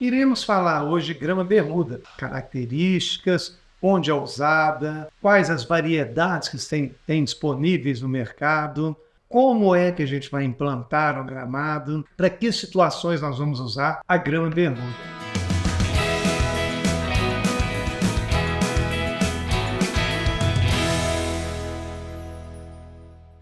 Iremos falar hoje de grama bermuda, características, onde é usada, quais as variedades que tem disponíveis no mercado, como é que a gente vai implantar o gramado, para que situações nós vamos usar a grama bermuda.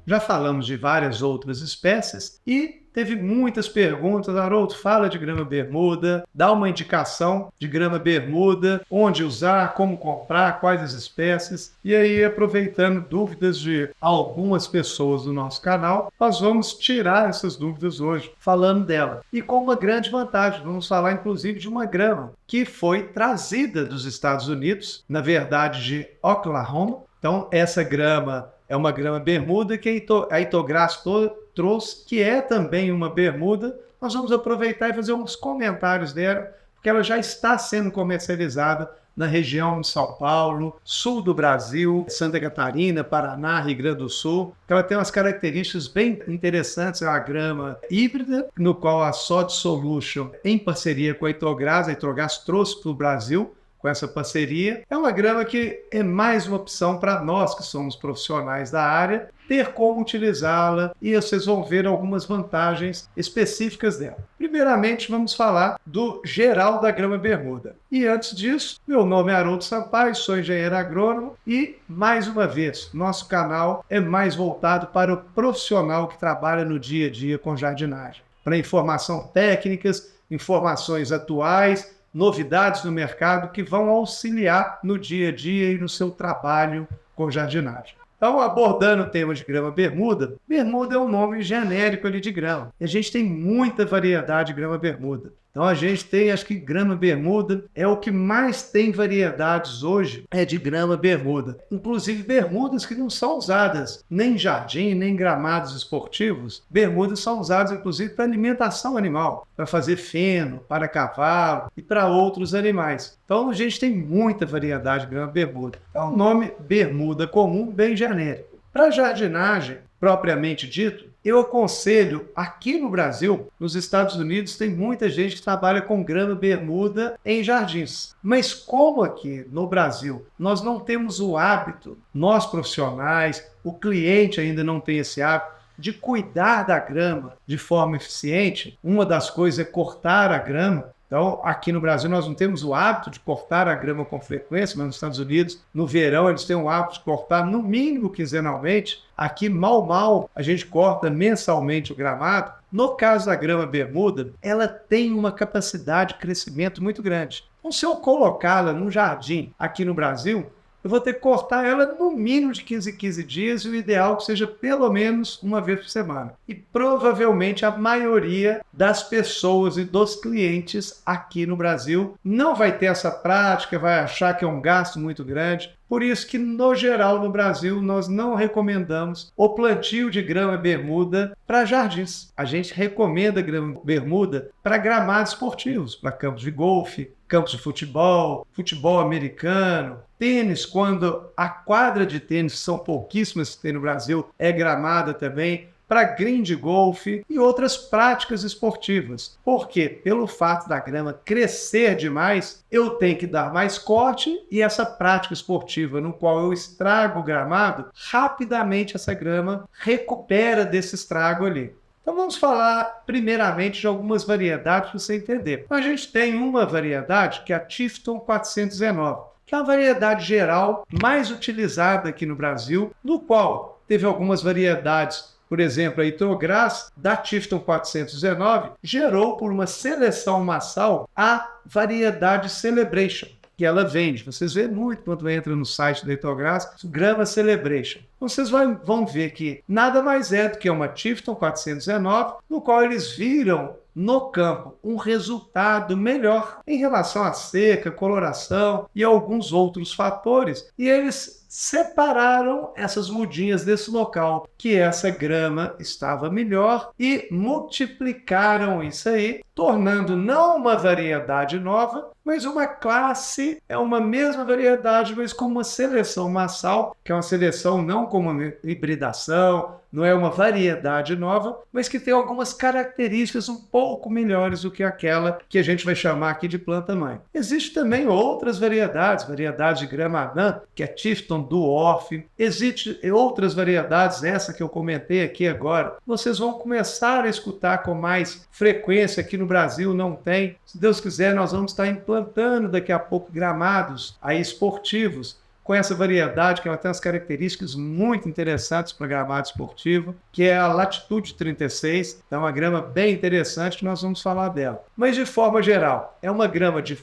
Já falamos de várias outras espécies e teve muitas perguntas. Haroldo, fala de grama bermuda, dá uma indicação de grama bermuda, onde usar, como comprar, quais as espécies. E aí, aproveitando dúvidas de algumas pessoas do nosso canal, nós vamos tirar essas dúvidas hoje, falando dela. E com uma grande vantagem, vamos falar inclusive de uma grama que foi trazida dos Estados Unidos, na verdade de Oklahoma. Então, essa grama é uma grama bermuda que a Itográss trouxe, que é também uma bermuda. Nós vamos aproveitar e fazer uns comentários dela, porque ela já está sendo comercializada na região de São Paulo, sul do Brasil, Santa Catarina, Paraná, Rio Grande do Sul. Ela tem umas características bem interessantes. É uma grama híbrida, no qual a Sod Solution, em parceria com a Itográss trouxe para o Brasil, com essa parceria. É uma grama que é mais uma opção para nós que somos profissionais da área, ter como utilizá-la, e vocês vão ver algumas vantagens específicas dela. Primeiramente, vamos falar do geral da grama bermuda. E antes disso, meu nome é Haroldo Sampaio, sou engenheiro agrônomo e, mais uma vez, nosso canal é mais voltado para o profissional que trabalha no dia a dia com jardinagem. Para informação técnicas, informações atuais, novidades no mercado que vão auxiliar no dia a dia e no seu trabalho com jardinagem. Então, abordando o tema de grama bermuda, bermuda é um nome genérico ali de grama. E a gente tem muita variedade de grama bermuda. Então, a gente tem, acho que grama bermuda é o que mais tem variedades hoje, é de grama bermuda. Inclusive, bermudas que não são usadas nem em jardim, nem em gramados esportivos. Bermudas são usadas, inclusive, para alimentação animal, para fazer feno, para cavalo e para outros animais. Então, a gente tem muita variedade de grama bermuda. É um nome bermuda comum, bem genérico. Para jardinagem, propriamente dito, eu aconselho, aqui no Brasil, nos Estados Unidos, tem muita gente que trabalha com grama bermuda em jardins. Mas como aqui no Brasil nós não temos o hábito, nós profissionais, o cliente ainda não tem esse hábito de cuidar da grama de forma eficiente, uma das coisas é cortar a grama. Então, aqui no Brasil, nós não temos o hábito de cortar a grama com frequência, mas nos Estados Unidos, no verão, eles têm o hábito de cortar no mínimo quinzenalmente. Aqui, mal, a gente corta mensalmente o gramado. No caso da grama bermuda, ela tem uma capacidade de crescimento muito grande. Então, se eu colocá-la num jardim aqui no Brasil, eu vou ter que cortar ela no mínimo de 15 em 15 dias, e o ideal é que seja pelo menos uma vez por semana. E provavelmente a maioria das pessoas e dos clientes aqui no Brasil não vai ter essa prática, vai achar que é um gasto muito grande. Por isso que, no geral, no Brasil, nós não recomendamos o plantio de grama bermuda para jardins. A gente recomenda grama bermuda para gramados esportivos, para campos de golfe, campos de futebol, futebol americano, tênis, quando a quadra de tênis, são pouquíssimas que tem no Brasil, é gramada também, para green de golfe e outras práticas esportivas. Por quê? Pelo fato da grama crescer demais, eu tenho que dar mais corte, e essa prática esportiva no qual eu estrago o gramado, rapidamente essa grama recupera desse estrago ali. Então vamos falar primeiramente de algumas variedades para você entender. A gente tem uma variedade que é a Tifton 419, que é a variedade geral mais utilizada aqui no Brasil, no qual teve algumas variedades. Por exemplo, a Itográss da Tifton 419 gerou, por uma seleção massal, a variedade Celebration, que ela vende. Vocês veem muito quando entra no site da Itográss, grama Celebration. Vocês vão ver que nada mais é do que uma Tifton 419, no qual eles viram no campo um resultado melhor em relação à seca, coloração e alguns outros fatores. E eles separaram essas mudinhas desse local, que essa grama estava melhor, e multiplicaram isso aí, tornando não uma variedade nova, mas uma classe, é uma mesma variedade, mas com uma seleção massal, que é uma seleção não como uma hibridação, não é uma variedade nova, mas que tem algumas características um pouco melhores do que aquela que a gente vai chamar aqui de planta-mãe. Existem também outras variedades de grama anã, que é Tifton dwarf. Existem outras variedades, essa que eu comentei aqui agora. Vocês vão começar a escutar com mais frequência, aqui no Brasil não tem. Se Deus quiser, nós vamos estar implantando daqui a pouco gramados aí esportivos, com essa variedade, que ela tem umas características muito interessantes para gramado esportivo, que é a Latitude 36, é uma grama bem interessante que nós vamos falar dela. Mas, de forma geral, é uma grama de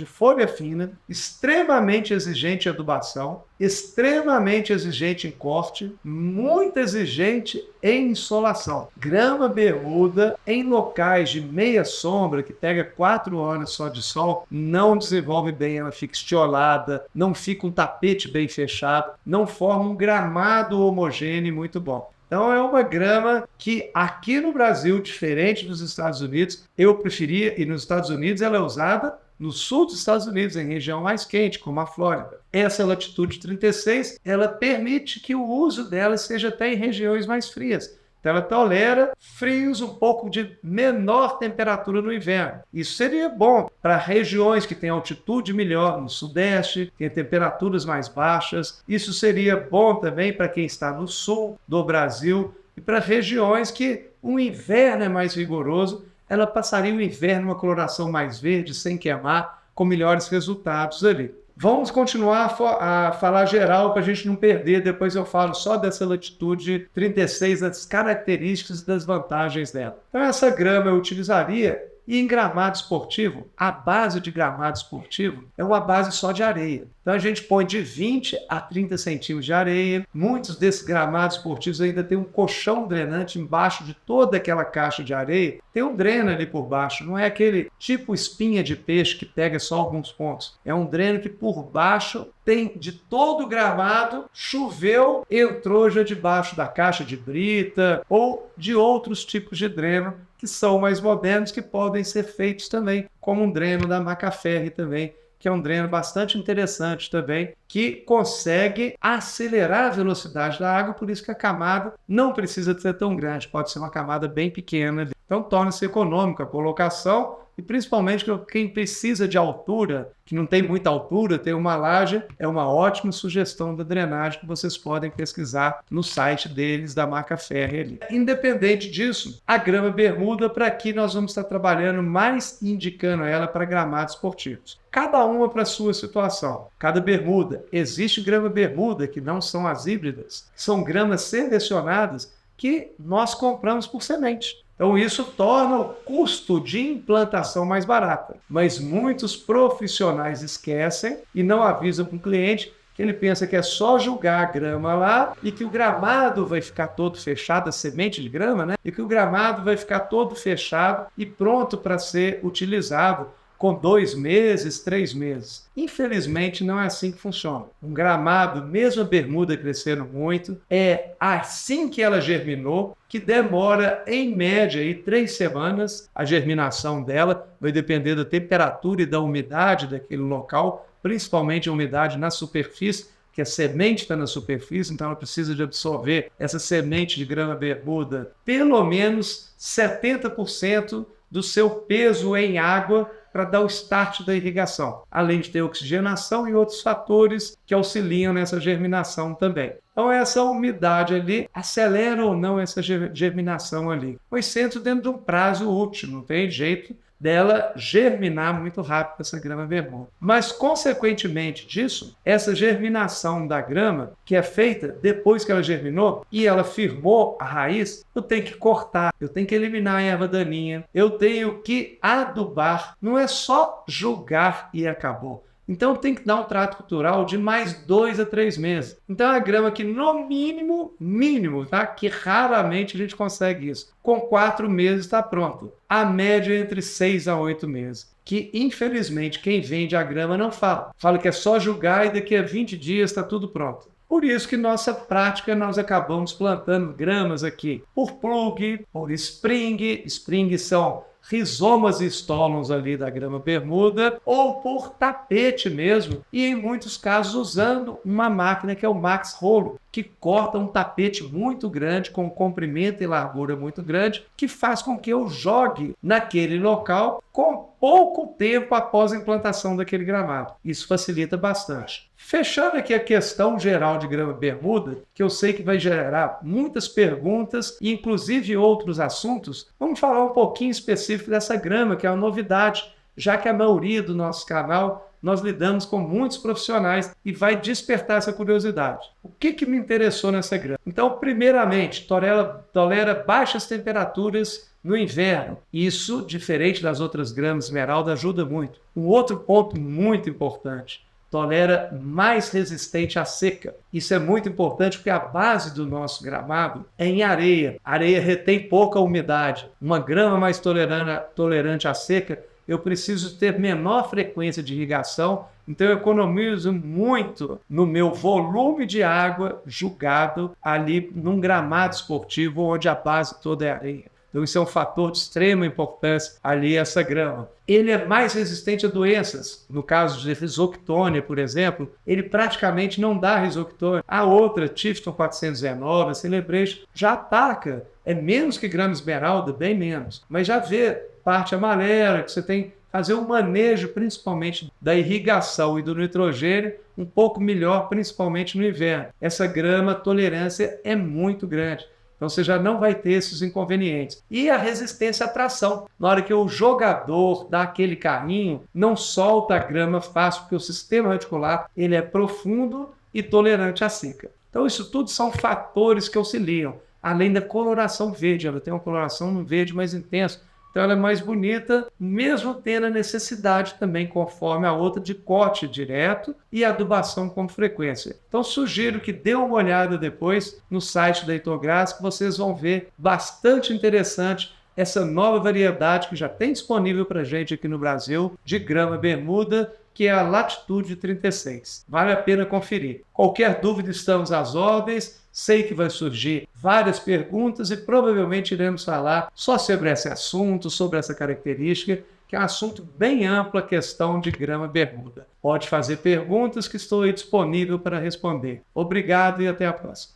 folha fina, extremamente exigente em adubação, extremamente exigente em corte, muito exigente em insolação. Grama bermuda em locais de meia sombra, que pega 4 horas só de sol, não desenvolve bem, ela fica estiolada, não fica um tapete bem fechado, não forma um gramado homogêneo muito bom. Então é uma grama que aqui no Brasil, diferente dos Estados Unidos, eu preferia, e nos Estados Unidos ela é usada no sul dos Estados Unidos, em região mais quente, como a Flórida. Essa Latitude 36, ela permite que o uso dela seja até em regiões mais frias. Então ela tolera frios um pouco de menor temperatura no inverno. Isso seria bom para regiões que têm altitude melhor, no sudeste, que têm temperaturas mais baixas. Isso seria bom também para quem está no sul do Brasil e para regiões que o inverno é mais rigoroso. Ela passaria o inverno numa coloração mais verde, sem queimar, com melhores resultados ali. Vamos continuar a falar geral para a gente não perder, depois eu falo só dessa Latitude 36, das características e das vantagens dela. Então essa grama eu utilizaria, e em gramado esportivo, a base de gramado esportivo é uma base só de areia. Então a gente põe de 20 a 30 centímetros de areia. Muitos desses gramados esportivos ainda tem um colchão drenante embaixo de toda aquela caixa de areia. Tem um dreno ali por baixo, não é aquele tipo espinha de peixe que pega só alguns pontos. É um dreno que por baixo tem de todo o gramado, choveu, entrou já debaixo da caixa de brita ou de outros tipos de dreno que são mais modernos, que podem ser feitos também, como um dreno da Macaferri também, que é um dreno bastante interessante também, que consegue acelerar a velocidade da água, por isso que a camada não precisa ser tão grande, pode ser uma camada bem pequena. Então torna-se econômica a colocação, e principalmente quem precisa de altura, que não tem muita altura, tem uma laje, é uma ótima sugestão da drenagem que vocês podem pesquisar no site deles, da Macaferri ali. Independente disso, a grama bermuda, para aqui nós vamos estar trabalhando mais indicando ela para gramados esportivos. Cada uma para a sua situação. Cada bermuda. Existe grama bermuda, que não são as híbridas, são gramas selecionadas que nós compramos por semente. Então isso torna o custo de implantação mais barato. Mas muitos profissionais esquecem e não avisam para o cliente que ele pensa que é só jogar a grama lá e que o gramado vai ficar todo fechado, a semente de grama, né? E que o gramado vai ficar todo fechado e pronto para ser utilizado com 2 meses, 3 meses. Infelizmente, não é assim que funciona. Um gramado, mesmo a bermuda crescendo muito, é assim que ela germinou, que demora, em média, aí, 3 semanas a germinação dela. Vai depender da temperatura e da umidade daquele local, principalmente a umidade na superfície, que a semente está na superfície, então ela precisa de absorver essa semente de grama bermuda, pelo menos 70% do seu peso em água, para dar o start da irrigação, além de ter oxigenação e outros fatores que auxiliam nessa germinação também. Então essa umidade ali acelera ou não essa germinação ali, pois sendo dentro de um prazo útil, não tem jeito dela germinar muito rápido essa grama bermuda. Mas, consequentemente disso, essa germinação da grama, que é feita depois que ela germinou e ela firmou a raiz, eu tenho que cortar, eu tenho que eliminar a erva daninha, eu tenho que adubar, não é só jogar e acabou. Então tem que dar um trato cultural de mais 2 a 3 meses. Então é a grama que no mínimo, tá? Que raramente a gente consegue isso. Com 4 meses está pronto. A média é entre 6 a 8 meses. Que infelizmente quem vende a grama não fala. Fala que é só jogar e daqui a 20 dias está tudo pronto. Por isso que nossa prática nós acabamos plantando gramas aqui por plug, por spring. Spring são rizomas e estólons ali da grama bermuda, ou por tapete mesmo, e em muitos casos usando uma máquina que é o Max Rolo, que corta um tapete muito grande, com comprimento e largura muito grande, que faz com que eu jogue naquele local com pouco tempo após a implantação daquele gramado. Isso facilita bastante. Fechando aqui a questão geral de grama bermuda, que eu sei que vai gerar muitas perguntas e inclusive outros assuntos, vamos falar um pouquinho específico dessa grama, que é uma novidade, já que a maioria do nosso canal nós lidamos com muitos profissionais e vai despertar essa curiosidade. O que me interessou nessa grama? Então, primeiramente, tolera baixas temperaturas no inverno. Isso, diferente das outras gramas esmeralda, ajuda muito. Um outro ponto muito importante, tolera mais resistente à seca. Isso é muito importante porque a base do nosso gramado é em areia. A areia retém pouca umidade. Uma grama mais tolerante à seca, eu preciso ter menor frequência de irrigação, então eu economizo muito no meu volume de água jogado ali num gramado esportivo onde a base toda é areia. Então isso é um fator de extrema importância ali, essa grama. Ele é mais resistente a doenças. No caso de risoctônia, por exemplo, ele praticamente não dá risoctônia. A outra, Tifton 419, a Celebration, já ataca. É menos que grama esmeralda, bem menos. Mas já vê parte amarela, que você tem que fazer um manejo principalmente da irrigação e do nitrogênio um pouco melhor, principalmente no inverno. Essa grama, a tolerância é muito grande. Então você já não vai ter esses inconvenientes. E a resistência à tração. Na hora que o jogador dá aquele carrinho, não solta a grama fácil, porque o sistema radicular ele é profundo e tolerante à seca. Então isso tudo são fatores que auxiliam. Além da coloração verde, ela tem uma coloração verde mais intensa. Então ela é mais bonita, mesmo tendo a necessidade também, conforme a outra, de corte direto e adubação com frequência. Então sugiro que dê uma olhada depois no site da Itográfica, que vocês vão ver bastante interessante essa nova variedade que já tem disponível para a gente aqui no Brasil, de grama bermuda, que é a Latitude 36. Vale a pena conferir. Qualquer dúvida, estamos às ordens. Sei que vai surgir várias perguntas e provavelmente iremos falar só sobre esse assunto, sobre essa característica, que é um assunto bem amplo, a questão de grama bermuda. Pode fazer perguntas que estou aí disponível para responder. Obrigado e até a próxima.